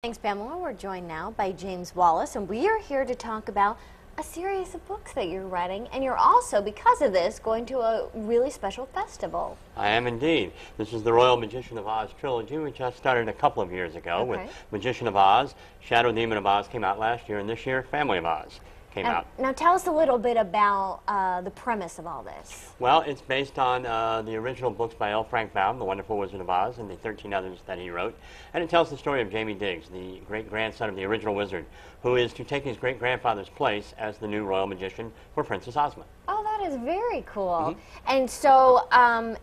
Thanks, Pamela. We're joined now by James Wallace, and we are here to talk about a series of books that you're writing, and you're also, because of this, going to a really special festival. I am indeed. This is the Royal Magician of Oz trilogy, which I started a couple of years ago with Magician of Oz. Shadow Demon of Oz came out last year, and this year Family of Oz came out. Now tell us a little bit about the premise of all this. Well, it's based on the original books by L. Frank Baum, The Wonderful Wizard of Oz, and the 13 others that he wrote. And it tells the story of Jamie Diggs, the great-grandson of the original wizard, who is to take his great-grandfather's place as the new royal magician for Princess Ozma. Oh, that is very cool. And so,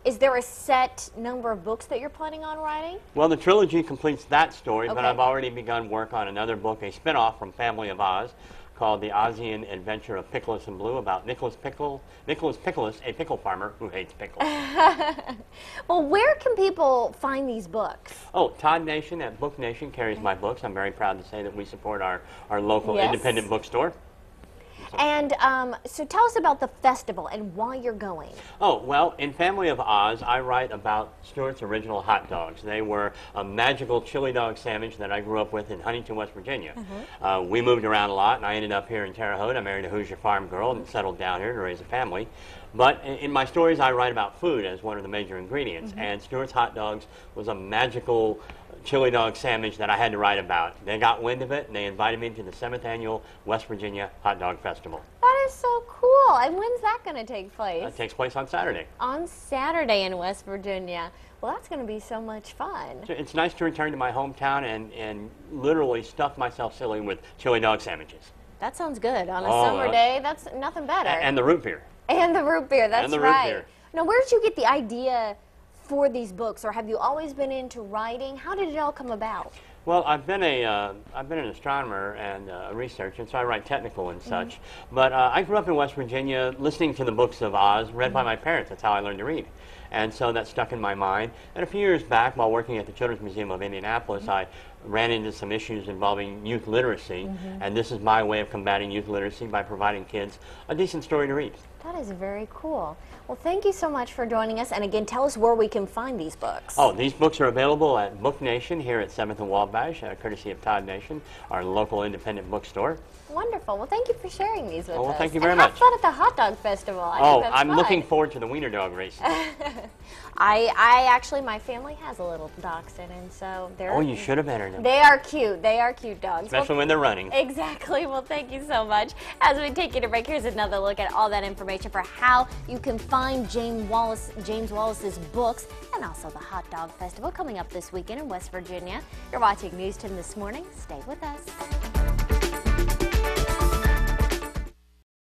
is there a set number of books that you're planning on writing? Well, the trilogy completes that story, but I've already begun work on another book, a spin-off from Family of Oz, called The Ozian Adventure of Pickles and Blue, about Nicholas Pickles, a pickle farmer who hates pickles. Well, where can people find these books? Oh, Todd Nation at Book Nation carries my books. I'm very proud to say that we support our local independent bookstore. And so tell us about the festival and why you're going. Oh, well, in Family of Oz, I write about Stuart's original hot dogs. They were a magical chili dog sandwich that I grew up with in Huntington, West Virginia. We moved around a lot, and I ended up here in Terre Haute. I married a Hoosier farm girl and settled down here to raise a family. But in my stories, I write about food as one of the major ingredients, and Stuart's hot dogs was a magical chili dog sandwich that I had to write about. They got wind of it, and they invited me to the 7th Annual West Virginia Hot Dog Festival. That is so cool. And when's that going to take place? It takes place on Saturday. On Saturday in West Virginia. Well, that's going to be so much fun. It's nice to return to my hometown and literally stuff myself silly with chili dog sandwiches. That sounds good. On a summer day, that's nothing better. And the root beer. And the root beer, that's and the right. Root beer. Now, where did you get the idea for these books, or have you always been into writing? How did it all come about? Well, I've been an astronomer and a researcher, and so I write technical and such. But I grew up in West Virginia listening to the books of Oz, read by my parents. That's how I learned to read. And so that stuck in my mind. And a few years back, while working at the Children's Museum of Indianapolis, I ran into some issues involving youth literacy. And this is my way of combating youth literacy by providing kids a decent story to read. That is very cool. Well, thank you so much for joining us. And again, tell us where we can find these books. Oh, these books are available at Book Nation here at 7th and Wabash, courtesy of Todd Nation, our local independent bookstore. Wonderful. Well, thank you for sharing these with us. Well, thank you very and much. Have fun at the hot dog festival. I'm looking forward to the wiener dog race. I actually, my family has a little dachshund, and so they're... Oh, you should have entered them. They are cute. They are cute dogs. Especially when they're running. Exactly. Well, thank you so much. As we take you to break, here's another look at all that information for how you can find James Wallace's books and also the Hot Dog Festival coming up this weekend in West Virginia. You're watching News 10 This Morning. Stay with us.